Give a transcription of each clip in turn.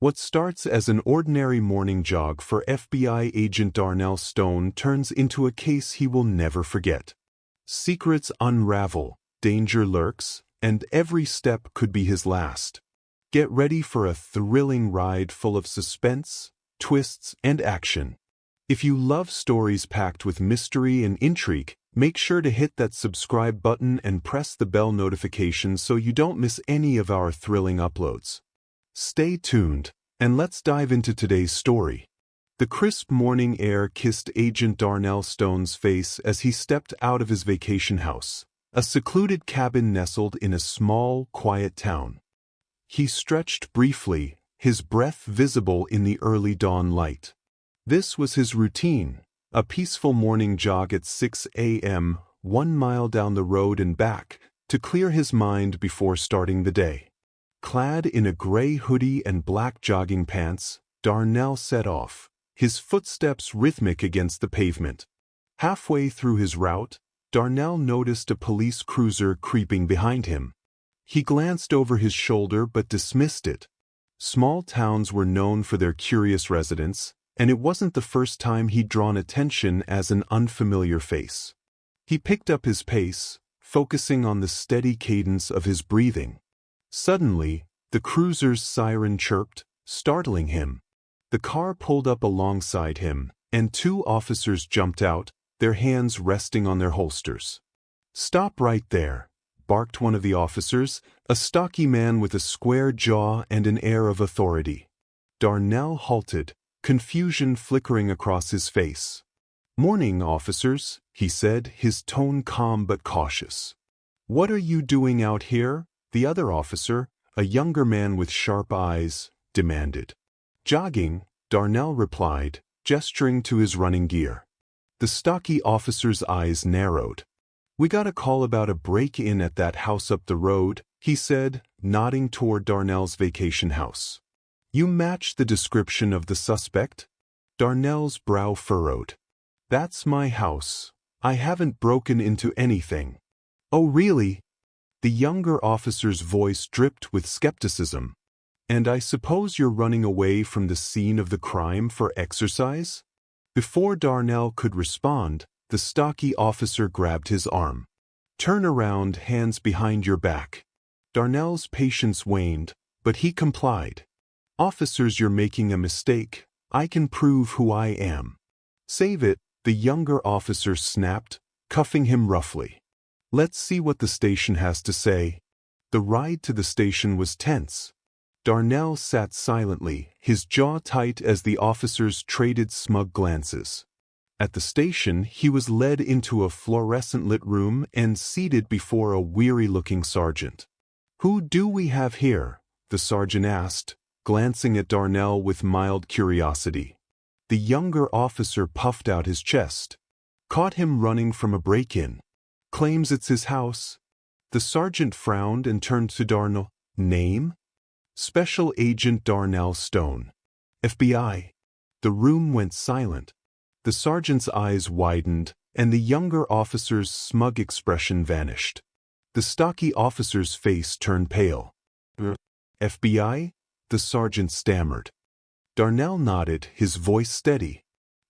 What starts as an ordinary morning jog for FBI agent Darnell Stone turns into a case he will never forget. Secrets unravel, danger lurks, and every step could be his last. Get ready for a thrilling ride full of suspense, twists, and action. If you love stories packed with mystery and intrigue, make sure to hit that subscribe button and press the bell notification so you don't miss any of our thrilling uploads. Stay tuned, and let's dive into today's story. The crisp morning air kissed Agent Darnell Stone's face as he stepped out of his vacation house, a secluded cabin nestled in a small, quiet town. He stretched briefly, his breath visible in the early dawn light. This was his routine, a peaceful morning jog at 6 a.m., 1 mile down the road and back, to clear his mind before starting the day. Clad in a gray hoodie and black jogging pants, Darnell set off, his footsteps rhythmic against the pavement. Halfway through his route, Darnell noticed a police cruiser creeping behind him. He glanced over his shoulder but dismissed it. Small towns were known for their curious residents, and it wasn't the first time he'd drawn attention as an unfamiliar face. He picked up his pace, focusing on the steady cadence of his breathing. Suddenly, the cruiser's siren chirped, startling him. The car pulled up alongside him, and 2 officers jumped out, their hands resting on their holsters. "Stop right there," barked one of the officers, a stocky man with a square jaw and an air of authority. Darnell halted, confusion flickering across his face. "Morning, officers," he said, his tone calm but cautious. "What are you doing out here?" the other officer, a younger man with sharp eyes, demanded. "Jogging," Darnell replied, gesturing to his running gear. The stocky officer's eyes narrowed. "We got a call about a break-in at that house up the road," he said, nodding toward Darnell's vacation house. "You match the description of the suspect?" Darnell's brow furrowed. "That's my house. I haven't broken into anything." "Oh, really?" The younger officer's voice dripped with skepticism. "And I suppose you're running away from the scene of the crime for exercise?" Before Darnell could respond, the stocky officer grabbed his arm. "Turn around, hands behind your back." Darnell's patience waned, but he complied. "Officers, you're making a mistake. I can prove who I am." "Save it," the younger officer snapped, cuffing him roughly. "Let's see what the station has to say." The ride to the station was tense. Darnell sat silently, his jaw tight as the officers traded smug glances. At the station, he was led into a fluorescent-lit room and seated before a weary-looking sergeant. "Who do we have here?" the sergeant asked, glancing at Darnell with mild curiosity. The younger officer puffed out his chest. "Caught him running from a break-in. Claims it's his house." The sergeant frowned and turned to Darnell. "Name?" "Special Agent Darnell Stone. FBI." The room went silent. The sergeant's eyes widened, and the younger officer's smug expression vanished. The stocky officer's face turned pale. "FBI?" the sergeant stammered. Darnell nodded, his voice steady.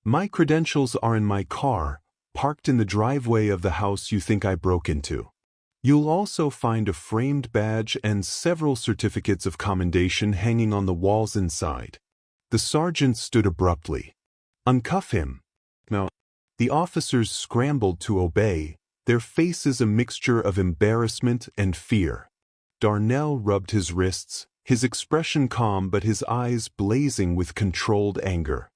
"My credentials are in my car, parked in the driveway of the house you think I broke into. You'll also find a framed badge and several certificates of commendation hanging on the walls inside." The sergeant stood abruptly. "Uncuff him." "No." The officers scrambled to obey, their faces a mixture of embarrassment and fear. Darnell rubbed his wrists, his expression calm but his eyes blazing with controlled anger.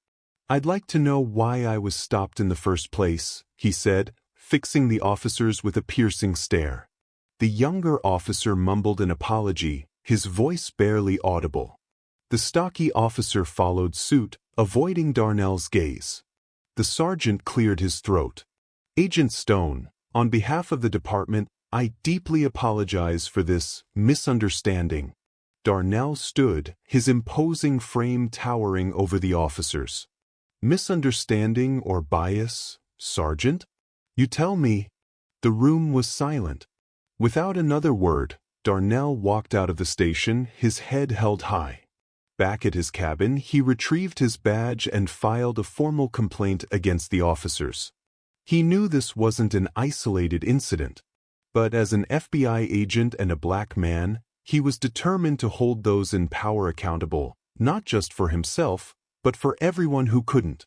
"I'd like to know why I was stopped in the first place," he said, fixing the officers with a piercing stare. The younger officer mumbled an apology, his voice barely audible. The stocky officer followed suit, avoiding Darnell's gaze. The sergeant cleared his throat. "Agent Stone, on behalf of the department, I deeply apologize for this misunderstanding." Darnell stood, his imposing frame towering over the officers. "Misunderstanding or bias, Sergeant? You tell me." The room was silent. Without another word, Darnell walked out of the station, his head held high. Back at his cabin, he retrieved his badge and filed a formal complaint against the officers. He knew this wasn't an isolated incident, but as an FBI agent and a black man, he was determined to hold those in power accountable, not just for himself, but for everyone who couldn't.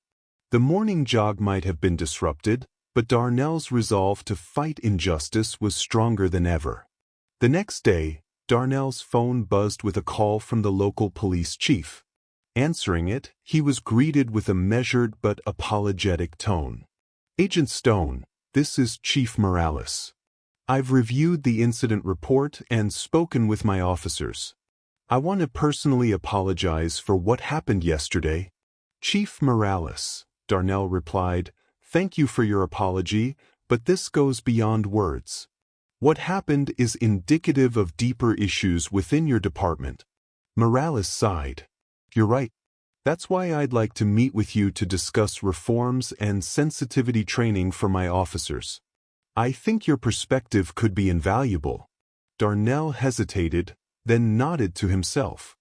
The morning jog might have been disrupted, but Darnell's resolve to fight injustice was stronger than ever. The next day, Darnell's phone buzzed with a call from the local police chief. Answering it, he was greeted with a measured but apologetic tone. "Agent Stone, this is Chief Morales. I've reviewed the incident report and spoken with my officers. I want to personally apologize for what happened yesterday." "Chief Morales," Darnell replied, "thank you for your apology, but this goes beyond words. What happened is indicative of deeper issues within your department." Morales sighed. "You're right. That's why I'd like to meet with you to discuss reforms and sensitivity training for my officers. I think your perspective could be invaluable." Darnell hesitated, then nodded to himself.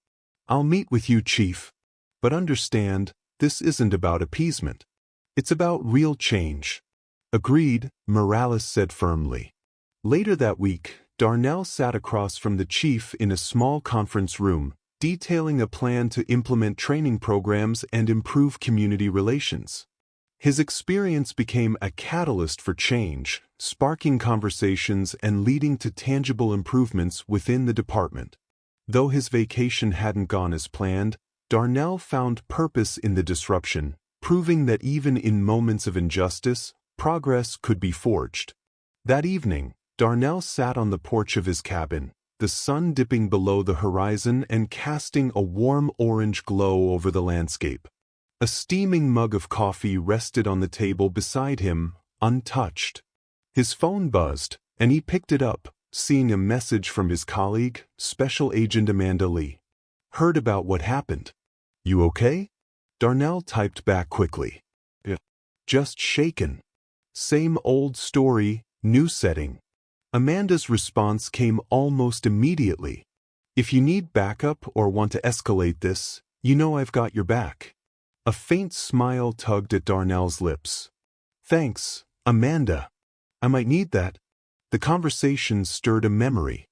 "I'll meet with you, Chief. But understand, this isn't about appeasement. It's about real change." "Agreed," Morales said firmly. Later that week, Darnell sat across from the chief in a small conference room, detailing a plan to implement training programs and improve community relations. His experience became a catalyst for change, sparking conversations and leading to tangible improvements within the department. Though his vacation hadn't gone as planned, Darnell found purpose in the disruption, proving that even in moments of injustice, progress could be forged. That evening, Darnell sat on the porch of his cabin, the sun dipping below the horizon and casting a warm orange glow over the landscape. A steaming mug of coffee rested on the table beside him, untouched. His phone buzzed, and he picked it up, seeing a message from his colleague, Special Agent Amanda Lee. "Heard about what happened. You okay?" Darnell typed back quickly. "Yeah. Just shaken. Same old story, new setting." Amanda's response came almost immediately. "If you need backup or want to escalate this, you know I've got your back." A faint smile tugged at Darnell's lips. "Thanks, Amanda. I might need that." The conversation stirred a memory.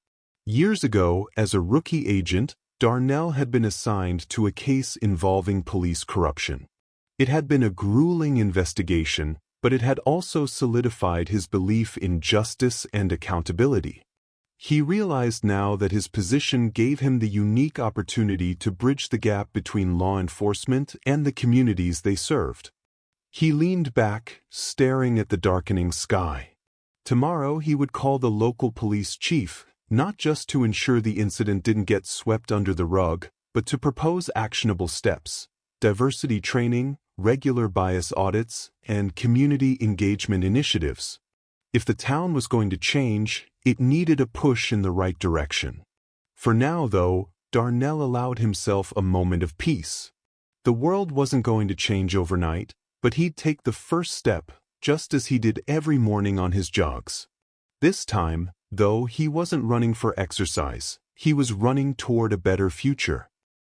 Years ago, as a rookie agent, Darnell had been assigned to a case involving police corruption. It had been a grueling investigation, but it had also solidified his belief in justice and accountability. He realized now that his position gave him the unique opportunity to bridge the gap between law enforcement and the communities they served. He leaned back, staring at the darkening sky. Tomorrow he would call the local police chief, not just to ensure the incident didn't get swept under the rug, but to propose actionable steps: diversity training, regular bias audits, and community engagement initiatives. If the town was going to change, it needed a push in the right direction. For now, though, Darnell allowed himself a moment of peace. The world wasn't going to change overnight, but he'd take the first step, just as he did every morning on his jogs. This time, though, he wasn't running for exercise. He was running toward a better future.